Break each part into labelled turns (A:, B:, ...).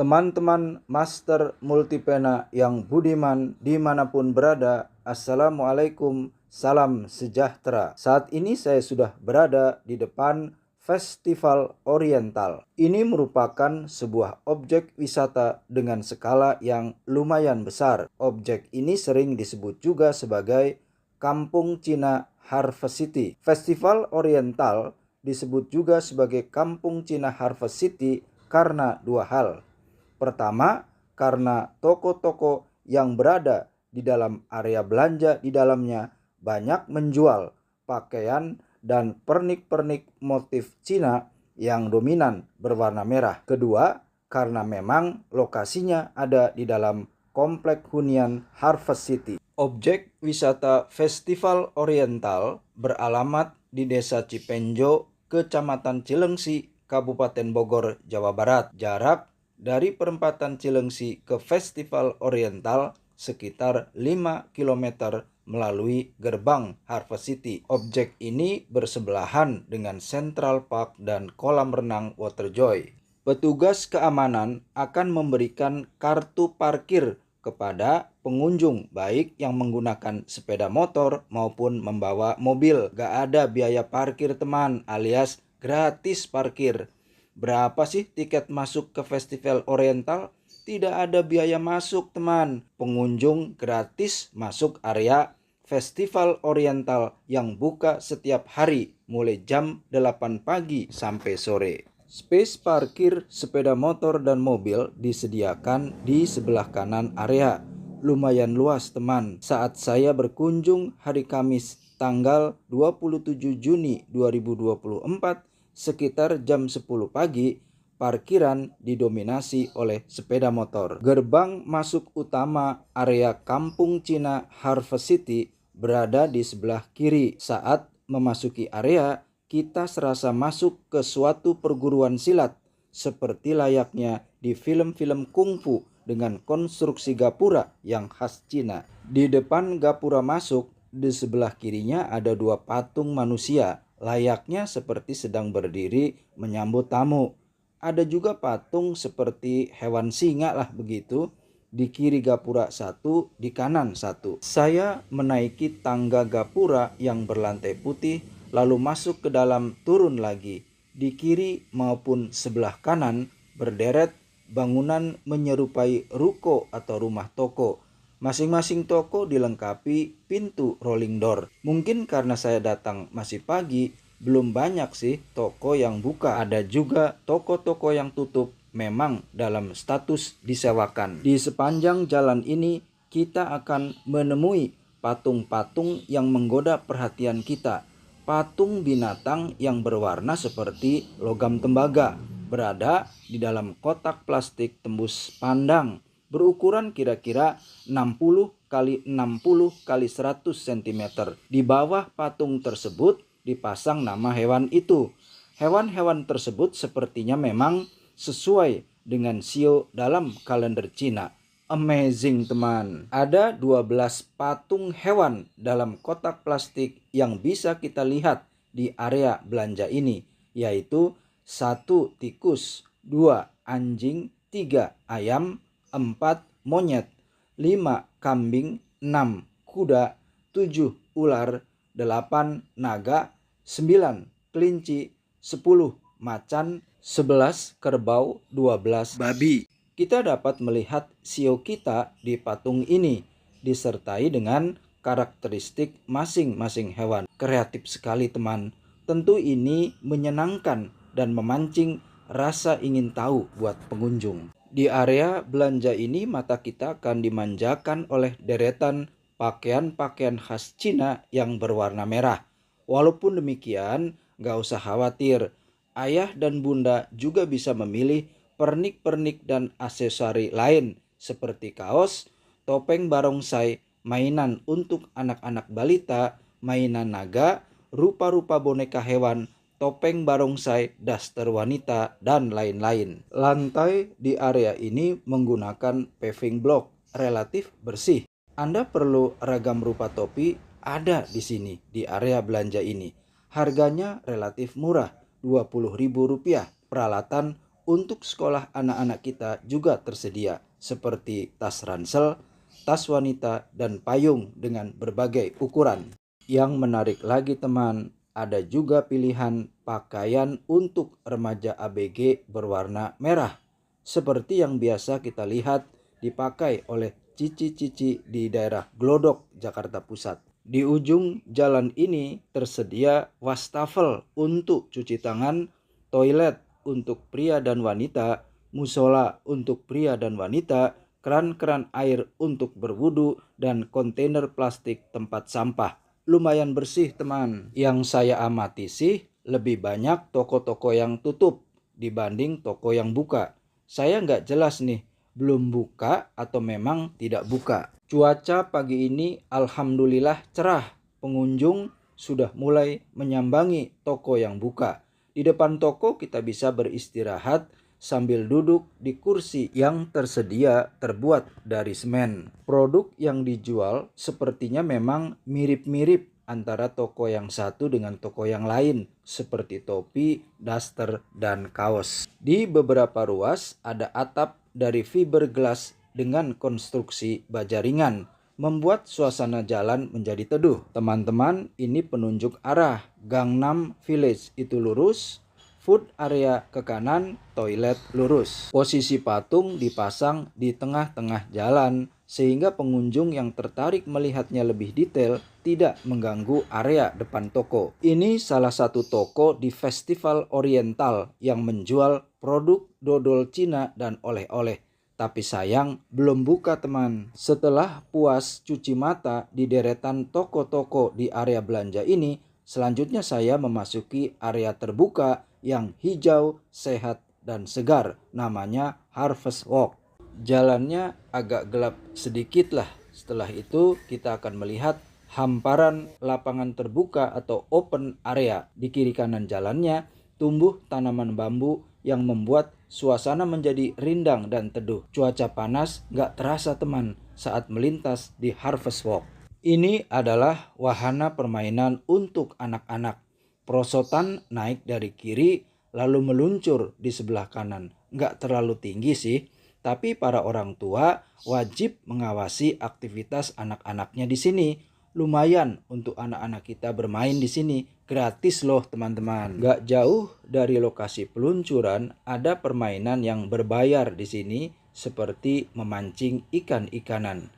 A: Teman-teman Master Multipena yang budiman dimanapun berada, Assalamualaikum, salam sejahtera. Saat ini saya sudah berada di depan Festival Oriental. Ini merupakan sebuah objek wisata dengan skala yang lumayan besar. Objek ini sering disebut juga sebagai Kampung Cina Harvest City. Festival Oriental disebut juga sebagai Kampung Cina Harvest City karena dua hal. Pertama, karena toko-toko yang berada di dalam area belanja di dalamnya banyak menjual pakaian dan pernik-pernik motif Cina yang dominan berwarna merah. Kedua, karena memang lokasinya ada di dalam komplek hunian Harvest City. Objek wisata Festival Oriental beralamat di Desa Cipenjo, Kecamatan Cilengsi, Kabupaten Bogor, Jawa Barat. Jarak dari perempatan Cilengsi ke Festival Oriental sekitar 5 km melalui gerbang Harvest City. Objek ini bersebelahan dengan Central Park dan kolam renang Waterjoy. Petugas keamanan akan memberikan kartu parkir kepada pengunjung baik yang menggunakan sepeda motor maupun membawa mobil. Gak ada biaya parkir teman, alias gratis parkir. Berapa sih tiket masuk ke Festival Oriental? Tidak ada biaya masuk teman. Pengunjung gratis masuk area Festival Oriental yang buka setiap hari mulai jam 8 pagi sampai sore. Space parkir sepeda motor dan mobil disediakan di sebelah kanan area. Lumayan luas teman. Saat saya berkunjung hari Kamis tanggal 27 Juni 2024 sekitar jam 10 pagi, parkiran didominasi oleh sepeda motor. Gerbang masuk utama area Kampung Cina Harvest City berada di sebelah kiri. Saat memasuki area, kita serasa masuk ke suatu perguruan silat seperti layaknya di film-film kungfu dengan konstruksi gapura yang khas Cina. Di depan gapura masuk, di sebelah kirinya ada dua patung manusia, layaknya seperti sedang berdiri menyambut tamu. Ada juga patung seperti hewan singa lah begitu. Di kiri gapura satu, di kanan satu. Saya menaiki tangga gapura yang berlantai putih, lalu masuk ke dalam, turun lagi. Di kiri maupun sebelah kanan berderet bangunan menyerupai ruko atau rumah toko. Masing-masing toko dilengkapi pintu rolling door. Mungkin karena saya datang masih pagi, belum banyak sih toko yang buka. Ada juga toko-toko yang tutup, memang dalam status disewakan. Di sepanjang jalan ini kita akan menemui patung-patung yang menggoda perhatian kita. Patung binatang yang berwarna seperti logam tembaga berada di dalam kotak plastik tembus pandang, berukuran kira-kira 60 x 60 x 100 cm. Di bawah patung tersebut dipasang nama hewan itu. Hewan-hewan tersebut sepertinya memang sesuai dengan shio dalam kalender Cina. Amazing teman. Ada 12 patung hewan dalam kotak plastik yang bisa kita lihat di area belanja ini, yaitu 1 tikus, 2 anjing, 3 ayam, 4 monyet, 5 kambing, 6 kuda, 7 ular, 8 naga, 9 kelinci, 10 macan, 11 kerbau, 12 babi. Kita dapat melihat shio kita di patung ini, disertai dengan karakteristik masing-masing hewan. Kreatif sekali teman. Tentu ini menyenangkan dan memancing rasa ingin tahu buat pengunjung. Di area belanja ini mata kita akan dimanjakan oleh deretan pakaian-pakaian khas Cina yang berwarna merah. Walaupun demikian, gak usah khawatir. Ayah dan bunda juga bisa memilih pernik-pernik dan aksesori lain seperti kaos, topeng barongsai, mainan untuk anak-anak balita, mainan naga, rupa-rupa boneka hewan, topeng barongsai, daster wanita, dan lain-lain. Lantai di area ini menggunakan paving block, relatif bersih. Anda perlu ragam rupa topi ada di sini di area belanja ini. Harganya relatif murah, Rp20.000. Peralatan untuk sekolah anak-anak kita juga tersedia, seperti tas ransel, tas wanita, dan payung dengan berbagai ukuran. Yang menarik lagi teman, ada juga pilihan pakaian untuk remaja ABG berwarna merah, seperti yang biasa kita lihat dipakai oleh cici-cici di daerah Glodok, Jakarta Pusat. Di ujung jalan ini tersedia wastafel untuk cuci tangan, toilet untuk pria dan wanita, musola untuk pria dan wanita, keran-keran air untuk berwudu, dan kontainer plastik tempat sampah. Lumayan bersih teman. Yang saya amati sih lebih banyak toko-toko yang tutup dibanding toko yang buka. Saya nggak jelas nih, belum buka atau memang tidak buka. Cuaca pagi ini alhamdulillah cerah. Pengunjung sudah mulai menyambangi toko yang buka. Di depan toko kita bisa beristirahat sambil duduk di kursi yang tersedia terbuat dari semen. Produk yang dijual sepertinya memang mirip-mirip antara toko yang satu dengan toko yang lain, seperti topi, daster, dan kaos. Di beberapa ruas ada atap dari fiberglass dengan konstruksi baja ringan, membuat suasana jalan menjadi teduh. Teman-teman, ini penunjuk arah. Gangnam Village itu lurus, food area ke kanan, toilet lurus. Posisi patung dipasang di tengah-tengah jalan sehingga pengunjung yang tertarik melihatnya lebih detail tidak mengganggu area depan toko. Ini salah satu toko di Festival Oriental yang menjual produk dodol Cina dan oleh-oleh. Tapi sayang belum buka teman. Setelah puas cuci mata di deretan toko-toko di area belanja ini, selanjutnya saya memasuki area terbuka yang hijau, sehat, dan segar. Namanya Harvest Walk. Jalannya agak gelap sedikit lah. Setelah itu kita akan melihat hamparan lapangan terbuka atau open area. Di kiri kanan jalannya tumbuh tanaman bambu yang membuat suasana menjadi rindang dan teduh. Cuaca panas gak terasa teman saat melintas di Harvest Walk. Ini adalah wahana permainan untuk anak-anak. Perosotan naik dari kiri lalu meluncur di sebelah kanan. Gak terlalu tinggi sih, tapi para orang tua wajib mengawasi aktivitas anak-anaknya di sini. Lumayan untuk anak-anak kita bermain di sini. Gratis loh teman-teman. Gak jauh dari lokasi peluncuran ada permainan yang berbayar di sini seperti memancing ikan-ikanan.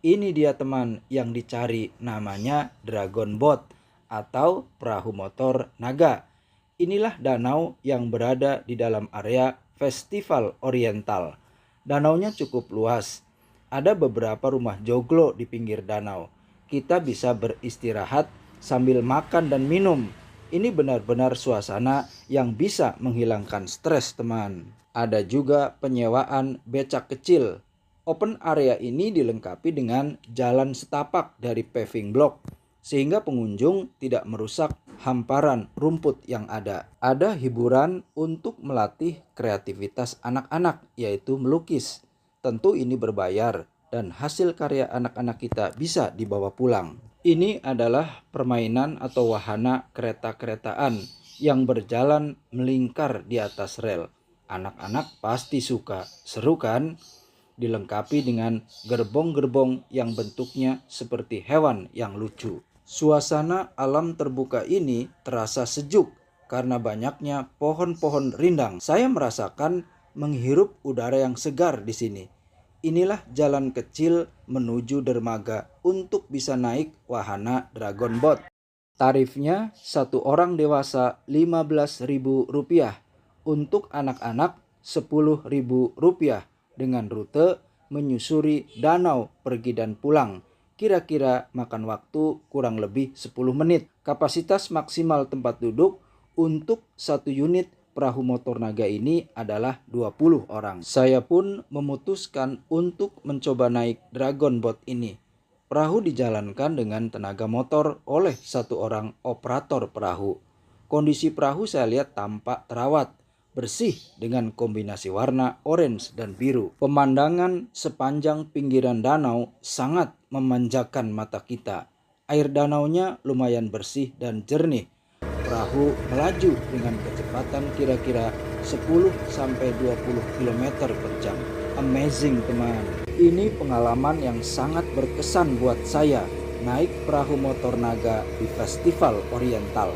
A: Ini dia teman yang dicari, namanya Dragon Boat atau perahu motor naga. Inilah danau yang berada di dalam area Festival Oriental. Danaunya cukup luas. Ada beberapa rumah joglo di pinggir danau. Kita bisa beristirahat sambil makan dan minum. Ini benar-benar suasana yang bisa menghilangkan stres teman. Ada juga penyewaan becak kecil. Open area ini dilengkapi dengan jalan setapak dari paving block, sehingga pengunjung tidak merusak hamparan rumput yang ada. Ada hiburan untuk melatih kreativitas anak-anak, yaitu melukis. Tentu ini berbayar dan hasil karya anak-anak kita bisa dibawa pulang. Ini adalah permainan atau wahana kereta-keretaan yang berjalan melingkar di atas rel. Anak-anak pasti suka, seru kan? Dilengkapi dengan gerbong-gerbong yang bentuknya seperti hewan yang lucu. Suasana alam terbuka ini terasa sejuk karena banyaknya pohon-pohon rindang. Saya merasakan menghirup udara yang segar di sini. Inilah jalan kecil menuju dermaga untuk bisa naik wahana Dragon Boat. Tarifnya satu orang dewasa Rp15.000, untuk anak-anak Rp10.000 dengan rute menyusuri danau pergi dan pulang. Kira-kira makan waktu kurang lebih 10 menit. Kapasitas maksimal tempat duduk untuk satu unit perahu motor naga ini adalah 20 orang. Saya pun memutuskan untuk mencoba naik Dragon Boat ini. Perahu dijalankan dengan tenaga motor oleh satu orang operator perahu. Kondisi perahu saya lihat tampak terawat, bersih dengan kombinasi warna orange dan biru. Pemandangan sepanjang pinggiran danau sangat memanjakan mata kita. Air danaunya lumayan bersih dan jernih. Perahu melaju dengan kecepatan kira-kira 10-20 km per jam. Amazing teman. Ini pengalaman yang sangat berkesan buat saya, naik perahu motor naga di Festival Oriental.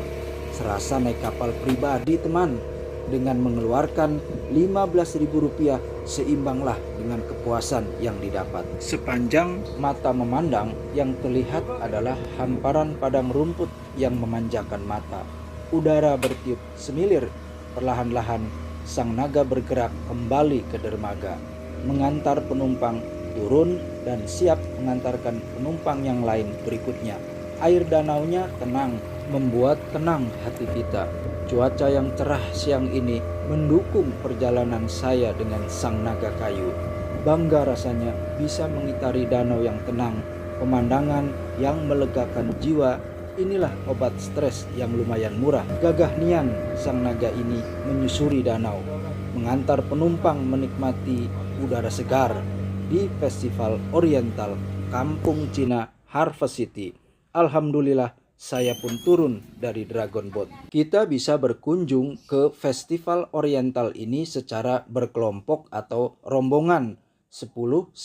A: Serasa naik kapal pribadi teman. Dengan mengeluarkan Rp15.000 seimbanglah dengan kepuasan yang didapat. Sepanjang mata memandang, yang terlihat adalah hamparan padang rumput yang memanjakan mata. Udara bertiup semilir. Perlahan-lahan sang naga bergerak kembali ke dermaga, mengantar penumpang turun dan siap mengantarkan penumpang yang lain berikutnya. Air danaunya tenang, membuat tenang hati kita. Cuaca yang cerah siang ini mendukung perjalanan saya dengan sang naga kayu. Bangga rasanya bisa mengitari danau yang tenang, pemandangan yang melegakan jiwa. Inilah obat stres yang lumayan murah. Gagah nian sang naga ini menyusuri danau, mengantar penumpang menikmati udara segar di Festival Oriental Kampung Cina Harvest City. Alhamdulillah, saya pun turun dari Dragon Boat. Kita bisa berkunjung ke Festival Oriental ini secara berkelompok atau rombongan 10-15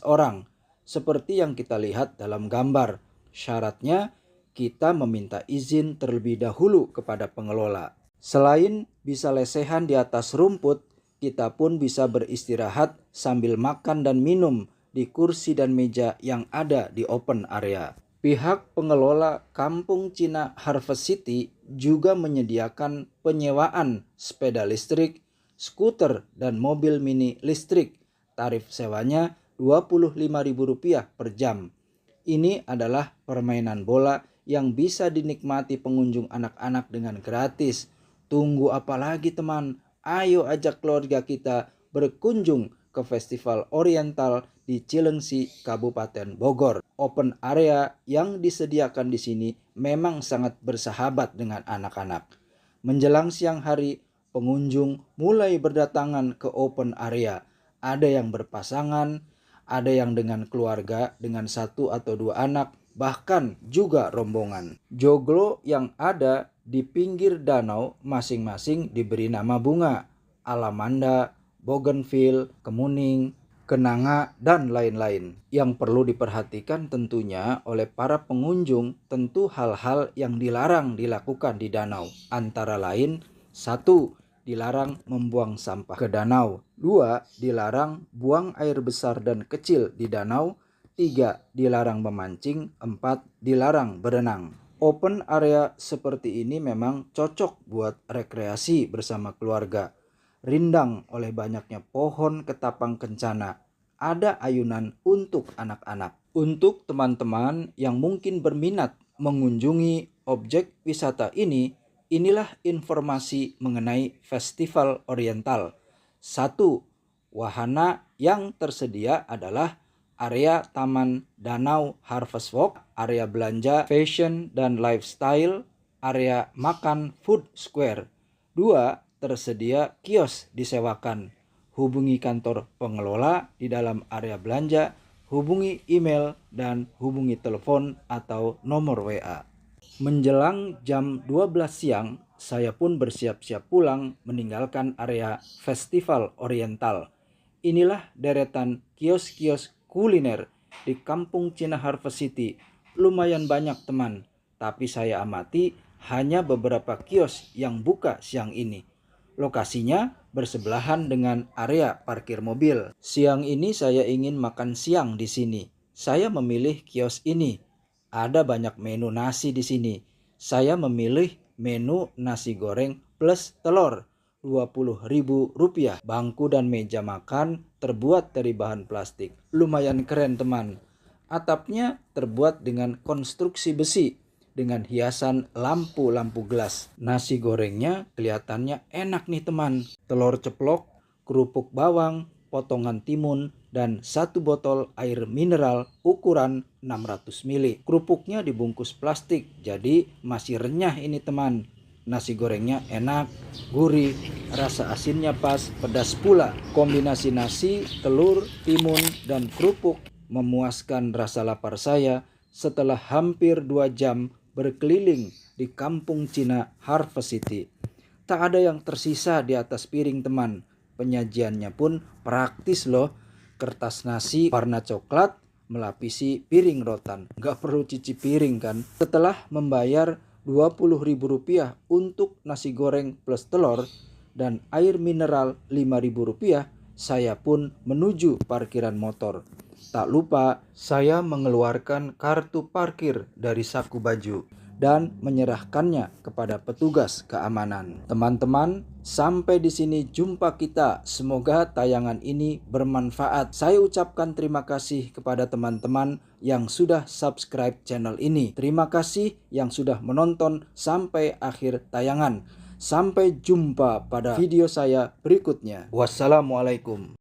A: orang. Seperti yang kita lihat dalam gambar. Syaratnya kita meminta izin terlebih dahulu kepada pengelola. Selain bisa lesehan di atas rumput, kita pun bisa beristirahat sambil makan dan minum di kursi dan meja yang ada di open area. Pihak pengelola Kampung Cina Harvest City juga menyediakan penyewaan sepeda listrik, skuter, dan mobil mini listrik. Tarif sewanya Rp25.000 per jam. Ini adalah permainan bola yang bisa dinikmati pengunjung anak-anak dengan gratis. Tunggu apa lagi teman? Ayo ajak keluarga kita berkunjung ke Festival Oriental di Cilengsi, Kabupaten Bogor. Open area yang disediakan di sini memang sangat bersahabat dengan anak-anak. Menjelang siang hari, pengunjung mulai berdatangan ke open area. Ada yang berpasangan, ada yang dengan keluarga dengan 1 atau 2 anak, bahkan juga rombongan. Joglo yang ada di pinggir danau masing-masing diberi nama bunga, alamanda, bougainville, kemuning, kenanga, dan lain-lain. Yang perlu diperhatikan tentunya oleh para pengunjung tentu hal-hal yang dilarang dilakukan di danau. Antara lain, 1. Dilarang membuang sampah ke danau. 2. Dilarang buang air besar dan kecil di danau. 3. Dilarang memancing. 4. Dilarang berenang. Open area seperti ini memang cocok buat rekreasi bersama keluarga. Rindang oleh banyaknya pohon ketapang kencana. Ada ayunan untuk anak-anak. Untuk teman-teman yang mungkin berminat mengunjungi objek wisata ini, inilah informasi mengenai Festival Oriental. 1. Wahana yang tersedia adalah area Taman Danau Harvest Walk, area belanja fashion dan lifestyle, area makan food square. 2. Tersedia kios disewakan. Hubungi kantor pengelola di dalam area belanja, hubungi email, dan hubungi telepon atau nomor WA. Menjelang jam 12 siang, saya pun bersiap-siap pulang meninggalkan area Festival Oriental. Inilah deretan kios-kios kuliner di Kampung Cina Harvest City. Lumayan banyak teman, tapi saya amati hanya beberapa kios yang buka siang ini. Lokasinya bersebelahan dengan area parkir mobil. Siang ini saya ingin makan siang di sini. Saya memilih kios ini. Ada banyak menu nasi di sini. Saya memilih menu nasi goreng plus telur. Rp20.000. Bangku dan meja makan terbuat dari bahan plastik. Lumayan keren teman. Atapnya terbuat dengan konstruksi besi dengan hiasan lampu-lampu gelas. Nasi gorengnya kelihatannya enak nih teman. Telur ceplok, kerupuk bawang, potongan timun, dan 1 botol air mineral ukuran 600 ml. Kerupuknya dibungkus plastik, jadi masih renyah ini teman. Nasi gorengnya enak, gurih, rasa asinnya pas, pedas pula. Kombinasi nasi, telur, timun, dan kerupuk memuaskan rasa lapar saya setelah hampir 2 jam berkeliling di Kampung Cina Harvest City. Tak ada yang tersisa di atas piring teman. Penyajiannya pun praktis loh. Kertas nasi warna coklat melapisi piring rotan. Gak perlu cuci piring kan. Setelah membayar Rp20.000 untuk nasi goreng plus telur dan air mineral Rp5.000, saya pun menuju parkiran motor. Tak lupa saya mengeluarkan kartu parkir dari saku baju dan menyerahkannya kepada petugas keamanan. Teman-teman, sampai di sini jumpa kita. Semoga tayangan ini bermanfaat. Saya ucapkan terima kasih kepada teman-teman yang sudah subscribe channel ini. Terima kasih yang sudah menonton sampai akhir tayangan. Sampai jumpa pada video saya berikutnya. Wassalamualaikum.